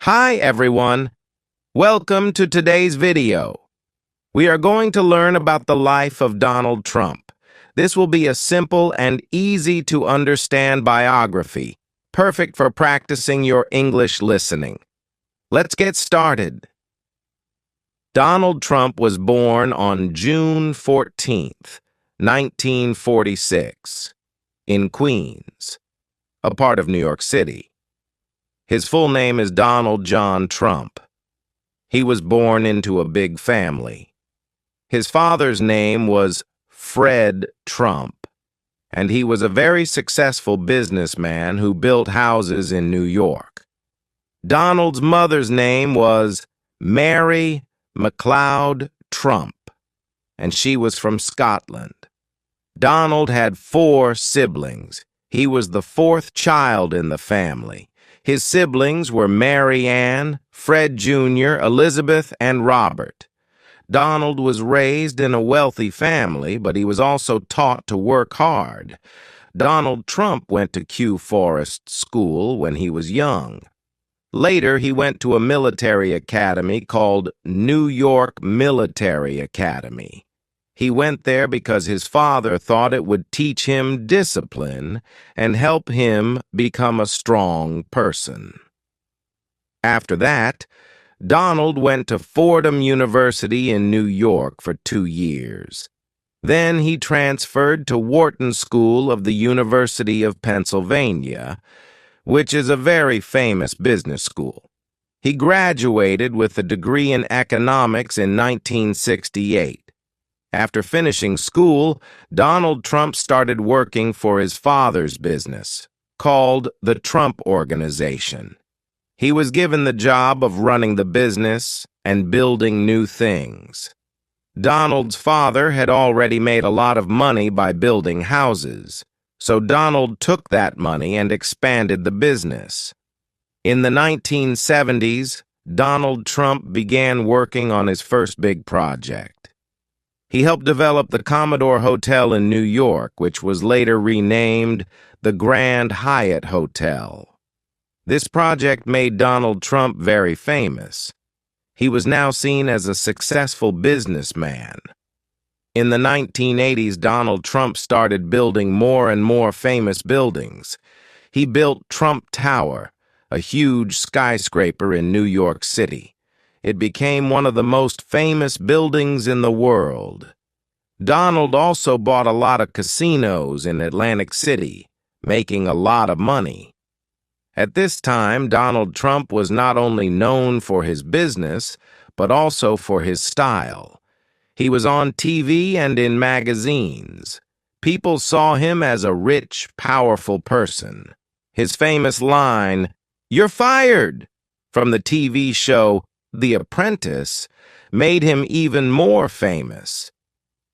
Hi everyone, welcome to today's video. We are going to learn about the life of Donald Trump. This will be a simple and easy to understand biography, perfect for practicing your English listening. Let's get started. Donald Trump was born on June 14th, 1946, in Queens, a part of New York City. His full name is Donald John Trump. He was born into a big family. His father's name was Fred Trump, and he was a very successful businessman who built houses in New York. Donald's mother's name was Mary MacLeod Trump, and she was from Scotland. Donald had 4 siblings. He was the 4th child in the family. His siblings were Mary Ann, Fred Jr., Elizabeth, and Robert. Donald was raised in a wealthy family, but he was also taught to work hard. Donald Trump went to Kew Forest School when he was young. Later, he went to a military academy called New York Military Academy. He went there because his father thought it would teach him discipline and help him become a strong person. After that, Donald went to Fordham University in New York for 2 years. Then he transferred to Wharton School of the University of Pennsylvania, which is a very famous business school. He graduated with a degree in economics in 1968. After finishing school, Donald Trump started working for his father's business, called the Trump Organization. He was given the job of running the business and building new things. Donald's father had already made a lot of money by building houses, so Donald took that money and expanded the business. In the 1970s, Donald Trump began working on his first big project. He helped develop the Commodore Hotel in New York, which was later renamed the Grand Hyatt Hotel. This project made Donald Trump very famous. He was now seen as a successful businessman. In the 1980s, Donald Trump started building more and more famous buildings. He built Trump Tower, a huge skyscraper in New York City. It became one of the most famous buildings in the world. Donald also bought a lot of casinos in Atlantic City, making a lot of money. At this time, Donald Trump was not only known for his business, but also for his style. He was on TV and in magazines. People saw him as a rich, powerful person. His famous line, "You're fired," from the TV show The Apprentice, made him even more famous.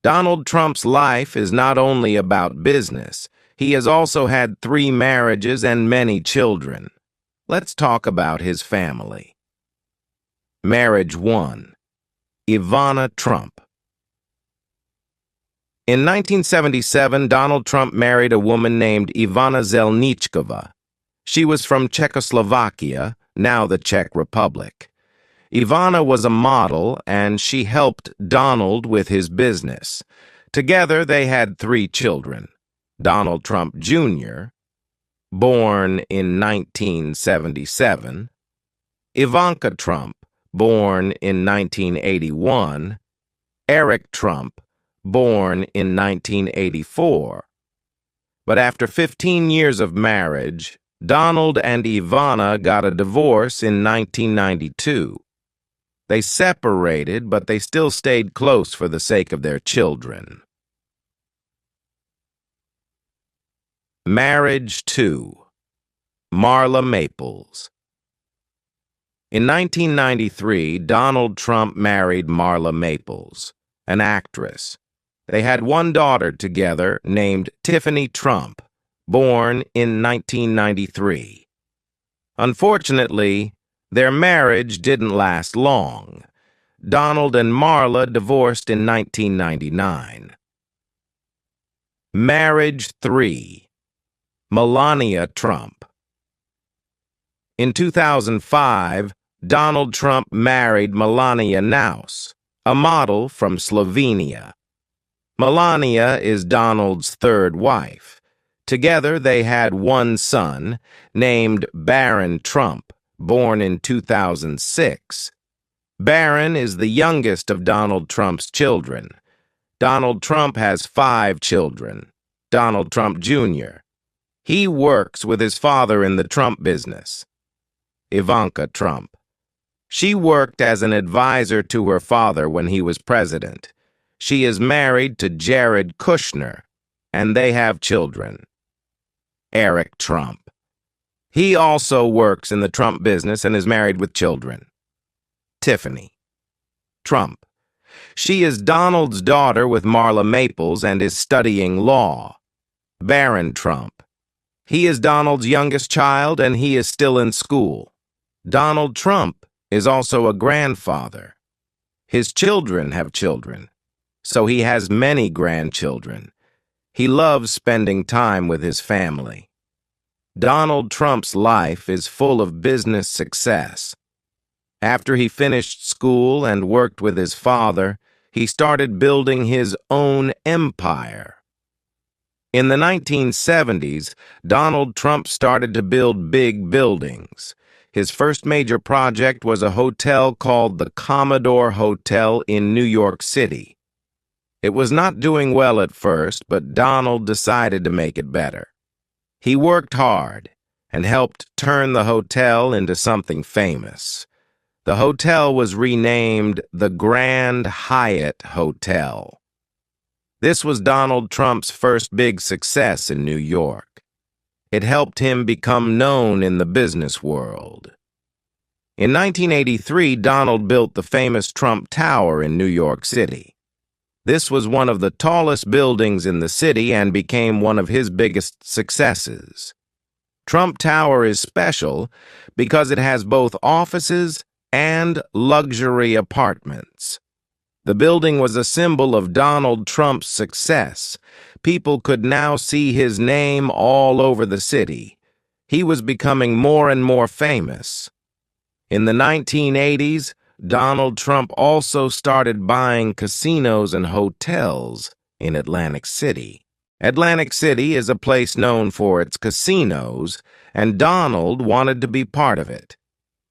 Donald Trump's life is not only about business. He has also had 3 marriages and many children. Let's talk about his family. Marriage 1. Ivana Trump. In 1977, Donald Trump married a woman named Ivana Zelničková. She was from Czechoslovakia, now the Czech Republic. Ivana was a model, and she helped Donald with his business. Together, they had 3 children. Donald Trump Jr., born in 1977, Ivanka Trump, born in 1981, Eric Trump, born in 1984. But after 15 years of marriage, Donald and Ivana got a divorce in 1992. They separated, but they still stayed close for the sake of their children. Marriage 2. Marla Maples. In 1993, Donald Trump married Marla Maples, an actress. They had 1 daughter together named Tiffany Trump, born in 1993. Unfortunately, their marriage didn't last long. Donald and Marla divorced in 1999. Marriage 3. Melania Trump. In 2005, Donald Trump married Melania Naus, a model from Slovenia. Melania is Donald's third wife. Together, they had one son, named Barron Trump, born in 2006. Barron is the youngest of Donald Trump's children. Donald Trump has 5 children. Donald Trump Jr. He works with his father in the Trump business. Ivanka Trump. She worked as an advisor to her father when he was president. She is married to Jared Kushner, and they have children. Eric Trump. He also works in the Trump business and is married with children. Tiffany Trump. She is Donald's daughter with Marla Maples and is studying law. Barron Trump. He is Donald's youngest child and he is still in school. Donald Trump is also a grandfather. His children have children, so he has many grandchildren. He loves spending time with his family. Donald Trump's life is full of business success. After he finished school and worked with his father, he started building his own empire. In the 1970s, Donald Trump started to build big buildings. His first major project was a hotel called the Commodore Hotel in New York City. It was not doing well at first, but Donald decided to make it better. He worked hard and helped turn the hotel into something famous. The hotel was renamed the Grand Hyatt Hotel. This was Donald Trump's first big success in New York. It helped him become known in the business world. In 1983, Donald built the famous Trump Tower in New York City. This was one of the tallest buildings in the city and became one of his biggest successes. Trump Tower is special because it has both offices and luxury apartments. The building was a symbol of Donald Trump's success. People could now see his name all over the city. He was becoming more and more famous. In the 1980s, Donald Trump also started buying casinos and hotels in Atlantic City. Atlantic City is a place known for its casinos, and Donald wanted to be part of it.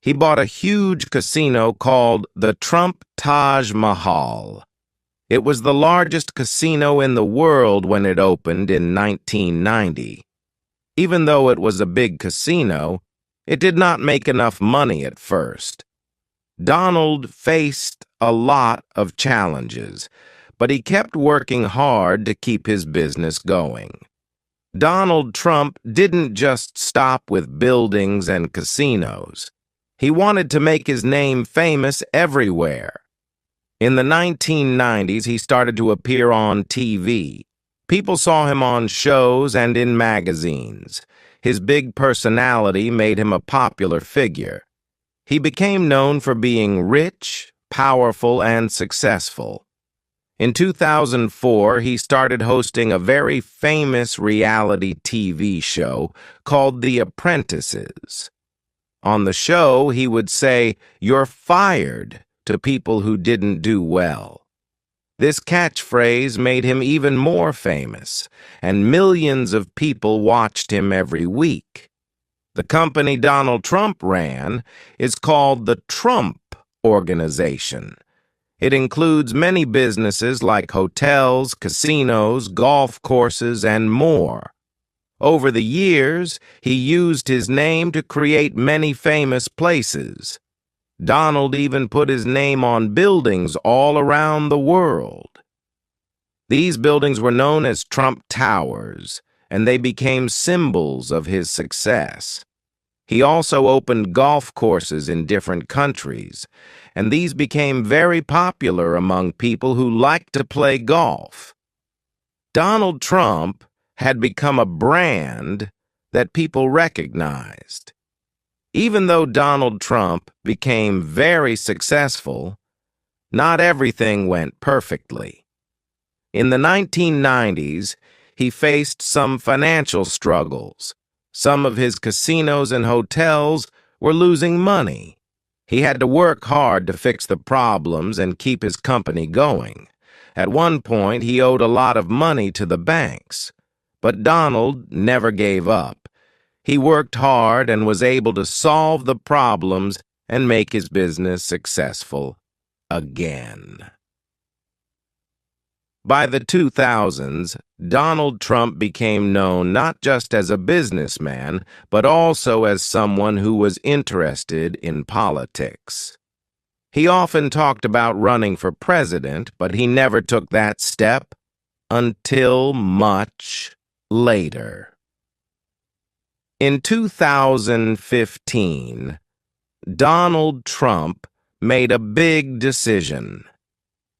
He bought a huge casino called the Trump Taj Mahal. It was the largest casino in the world when it opened in 1990. Even though it was a big casino, it did not make enough money at first. Donald faced a lot of challenges, but he kept working hard to keep his business going. Donald Trump didn't just stop with buildings and casinos. He wanted to make his name famous everywhere. In the 1990s, he started to appear on TV. People saw him on shows and in magazines. His big personality made him a popular figure. He became known for being rich, powerful, and successful. In 2004, he started hosting a very famous reality TV show called The Apprentices. On the show, he would say, "You're fired," to people who didn't do well. This catchphrase made him even more famous, and millions of people watched him every week. The company Donald Trump ran is called the Trump Organization. It includes many businesses like hotels, casinos, golf courses, and more. Over the years, he used his name to create many famous places. Donald even put his name on buildings all around the world. These buildings were known as Trump Towers, and they became symbols of his success. He also opened golf courses in different countries, and these became very popular among people who liked to play golf. Donald Trump had become a brand that people recognized. Even though Donald Trump became very successful, not everything went perfectly. In the 1990s, he faced some financial struggles. Some of his casinos and hotels were losing money. He had to work hard to fix the problems and keep his company going. At one point, he owed a lot of money to the banks. But Donald never gave up. He worked hard and was able to solve the problems and make his business successful again. By the 2000s, Donald Trump became known not just as a businessman, but also as someone who was interested in politics. He often talked about running for president, but he never took that step until much later. In 2015, Donald Trump made a big decision.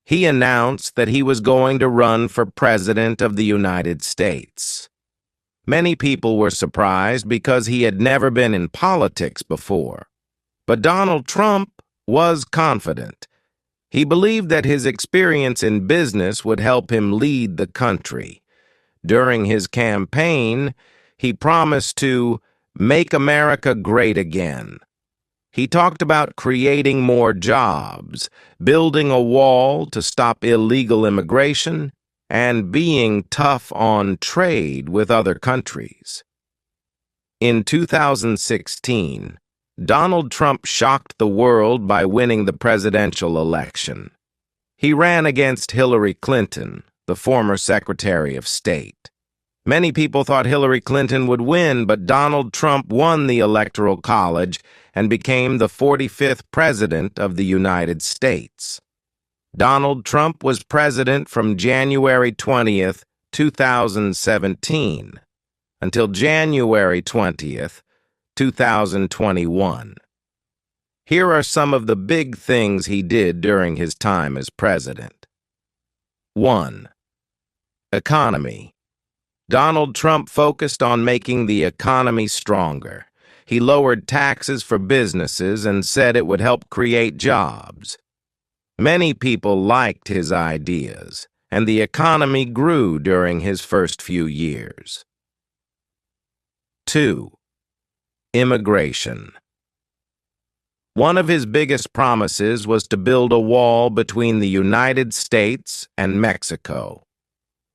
He announced that he was going to run for President of the United States. Many people were surprised because he had never been in politics before. But Donald Trump was confident. He believed that his experience in business would help him lead the country. During his campaign, he promised to make America great again. He talked about creating more jobs, building a wall to stop illegal immigration, and being tough on trade with other countries. In 2016, Donald Trump shocked the world by winning the presidential election. He ran against Hillary Clinton, the former Secretary of State. Many people thought Hillary Clinton would win, but Donald Trump won the Electoral College and became the 45th President of the United States. Donald Trump was president from January 20th, 2017, until January 20th, 2021. Here are some of the big things he did during his time as president. 1. Economy. Donald Trump focused on making the economy stronger. He lowered taxes for businesses and said it would help create jobs. Many people liked his ideas, and the economy grew during his first few years. 2. Immigration. One of his biggest promises was to build a wall between the United States and Mexico.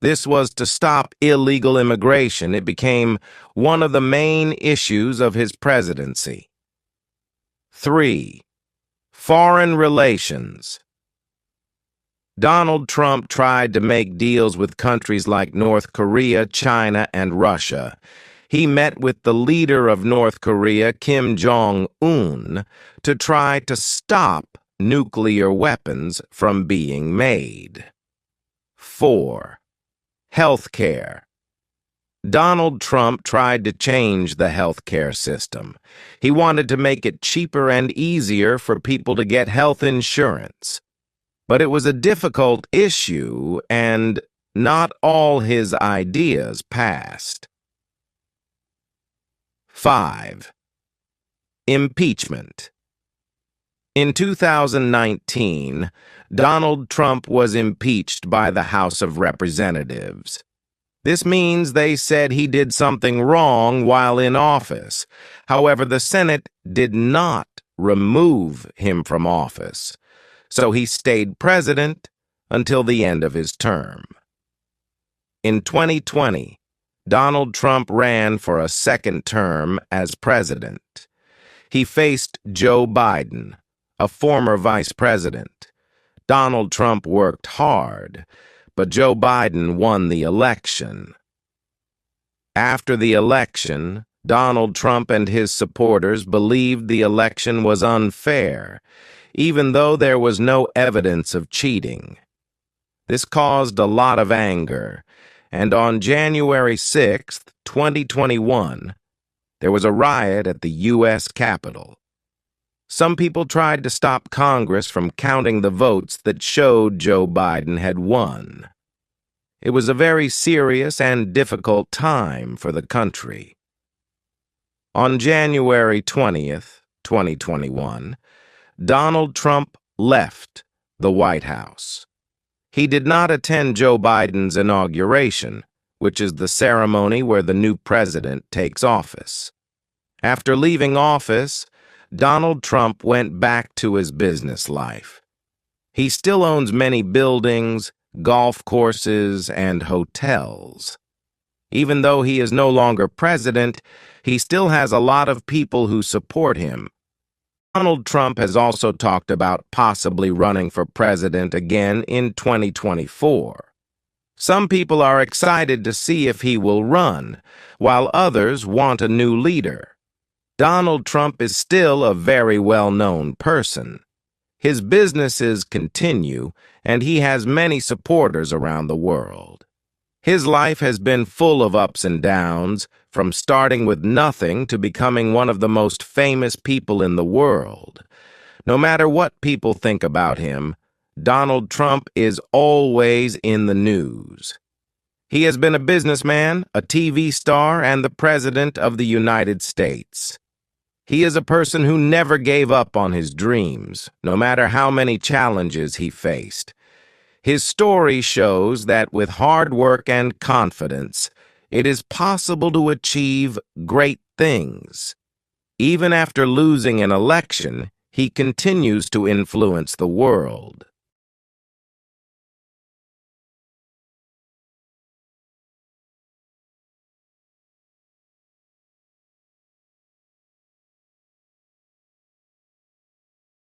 This was to stop illegal immigration. It became one of the main issues of his presidency. 3. Foreign relations. Donald Trump tried to make deals with countries like North Korea, China, and Russia. He met with the leader of North Korea, Kim Jong-un, to try to stop nuclear weapons from being made. 4. Healthcare. Donald Trump tried to change the healthcare system. He wanted to make it cheaper and easier for people to get health insurance. But it was a difficult issue, and not all his ideas passed. 5. Impeachment. In 2019, Donald Trump was impeached by the House of Representatives. This means they said he did something wrong while in office. However, the Senate did not remove him from office, so he stayed president until the end of his term. In 2020, Donald Trump ran for a second term as president. He faced Joe Biden, a former vice president. Donald Trump worked hard, but Joe Biden won the election. After the election, Donald Trump and his supporters believed the election was unfair, even though there was no evidence of cheating. This caused a lot of anger, and on January 6, 2021, there was a riot at the U.S. Capitol. Some people tried to stop Congress from counting the votes that showed Joe Biden had won. It was a very serious and difficult time for the country. On January 20th, 2021, Donald Trump left the White House. He did not attend Joe Biden's inauguration, which is the ceremony where the new president takes office. After leaving office, Donald Trump went back to his business life. He still owns many buildings, golf courses, and hotels. Even though he is no longer president, he still has a lot of people who support him. Donald Trump has also talked about possibly running for president again in 2024. Some people are excited to see if he will run, while others want a new leader. Donald Trump is still a very well-known person. His businesses continue, and he has many supporters around the world. His life has been full of ups and downs, from starting with nothing to becoming one of the most famous people in the world. No matter what people think about him, Donald Trump is always in the news. He has been a businessman, a TV star, and the President of the United States. He is a person who never gave up on his dreams, no matter how many challenges he faced. His story shows that with hard work and confidence, it is possible to achieve great things. Even after losing an election, he continues to influence the world.